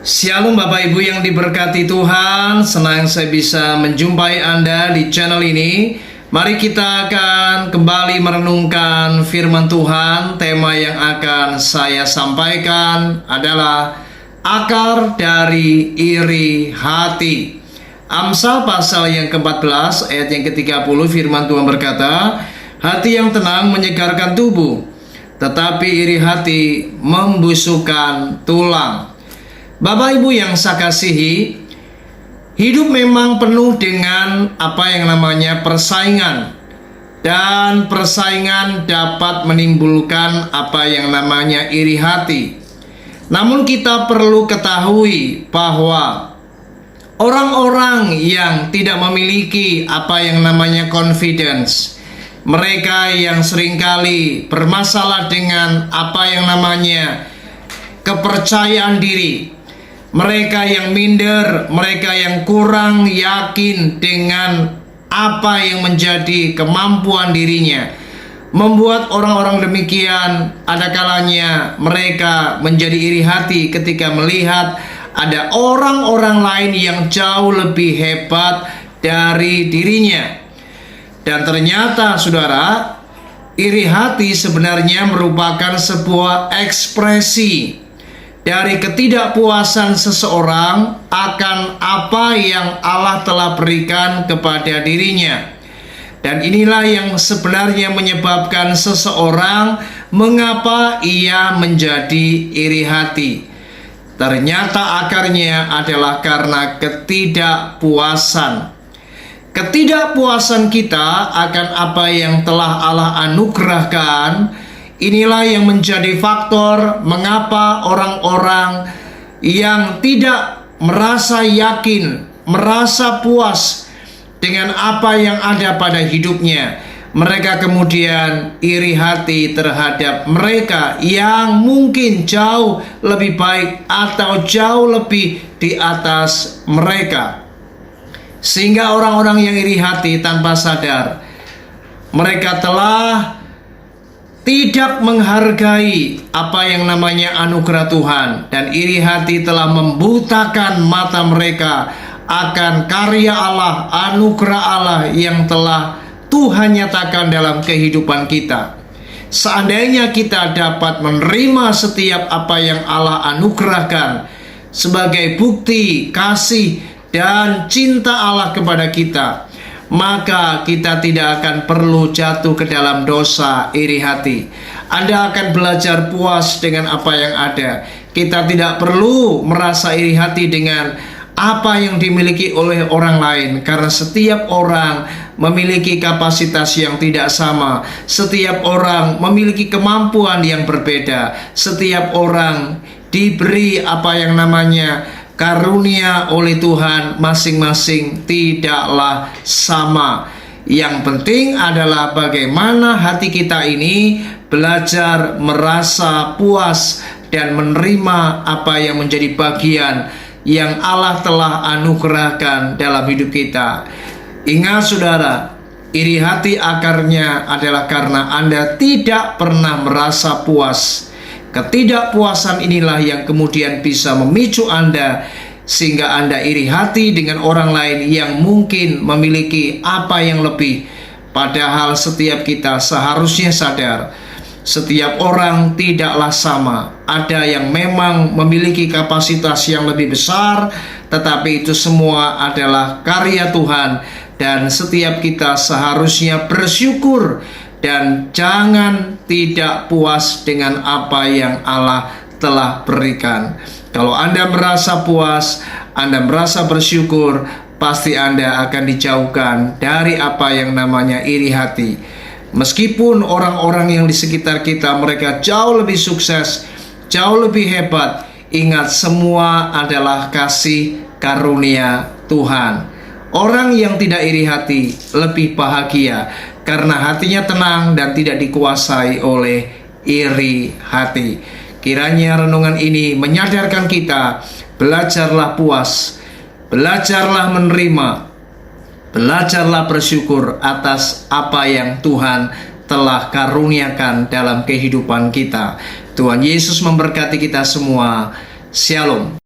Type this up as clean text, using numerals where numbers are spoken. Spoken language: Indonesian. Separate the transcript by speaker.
Speaker 1: Shalom Bapak Ibu yang diberkati Tuhan, senang saya bisa menjumpai Anda di channel ini. Mari kita akan kembali merenungkan firman Tuhan. Tema yang akan saya sampaikan adalah akar dari iri hati. Amsal pasal yang ke-14 ayat yang ke-30, firman Tuhan berkata, hati yang tenang menyegarkan tubuh, tetapi iri hati membusukkan tulang. Bapak Ibu yang saya kasihi, hidup memang penuh dengan apa yang namanya persaingan. Dan persaingan dapat menimbulkan apa yang namanya iri hati. Namun kita perlu ketahui bahwa orang-orang yang tidak memiliki apa yang namanya confidence, mereka yang seringkali bermasalah dengan apa yang namanya kepercayaan diri, mereka yang minder, mereka yang kurang yakin dengan apa yang menjadi kemampuan dirinya, membuat orang-orang demikian ada kalanya mereka menjadi iri hati ketika melihat ada orang-orang lain yang jauh lebih hebat dari dirinya. Dan ternyata saudara, iri hati sebenarnya merupakan sebuah ekspresi dari ketidakpuasan seseorang akan apa yang Allah telah berikan kepada dirinya. Dan inilah yang sebenarnya menyebabkan seseorang mengapa ia menjadi iri hati. Ternyata akarnya adalah karena ketidakpuasan. Ketidakpuasan kita akan apa yang telah Allah anugerahkan. Inilah yang menjadi faktor mengapa orang-orang yang tidak merasa yakin, merasa puas dengan apa yang ada pada hidupnya, mereka kemudian iri hati terhadap mereka yang mungkin jauh lebih baik atau jauh lebih di atas mereka. Sehingga orang-orang yang iri hati tanpa sadar, mereka telah tidak menghargai apa yang namanya anugerah Tuhan, dan iri hati telah membutakan mata mereka akan karya Allah, anugerah Allah yang telah Tuhan nyatakan dalam kehidupan kita. Seandainya kita dapat menerima setiap apa yang Allah anugerahkan sebagai bukti kasih dan cinta Allah kepada kita, maka kita tidak akan perlu jatuh ke dalam dosa iri hati. Anda akan belajar puas dengan apa yang ada. Kita tidak perlu merasa iri hati dengan apa yang dimiliki oleh orang lain, karena setiap orang memiliki kapasitas yang tidak sama. Setiap orang memiliki kemampuan yang berbeda. Setiap orang diberi apa yang namanya karunia oleh Tuhan masing-masing tidaklah sama. Yang penting adalah bagaimana hati kita ini belajar merasa puas dan menerima apa yang menjadi bagian yang Allah telah anugerahkan dalam hidup kita. Ingat saudara, iri hati akarnya adalah karena Anda tidak pernah merasa puas. Ketidakpuasan inilah yang kemudian bisa memicu Anda sehingga Anda iri hati dengan orang lain yang mungkin memiliki apa yang lebih. Padahal setiap kita seharusnya sadar, setiap orang tidaklah sama. Ada yang memang memiliki kapasitas yang lebih besar, tetapi itu semua adalah karya Tuhan. Dan setiap kita seharusnya bersyukur dan jangan tidak puas dengan apa yang Allah telah berikan. Kalau Anda merasa puas, Anda merasa bersyukur, pasti Anda akan dijauhkan dari apa yang namanya iri hati. Meskipun orang-orang yang di sekitar kita mereka jauh lebih sukses, jauh lebih hebat, ingat semua adalah kasih karunia Tuhan. Orang yang tidak iri hati lebih bahagia karena hatinya tenang dan tidak dikuasai oleh iri hati. Kiranya renungan ini menyadarkan kita, belajarlah puas, belajarlah menerima, belajarlah bersyukur atas apa yang Tuhan telah karuniakan dalam kehidupan kita. Tuhan Yesus memberkati kita semua. Shalom.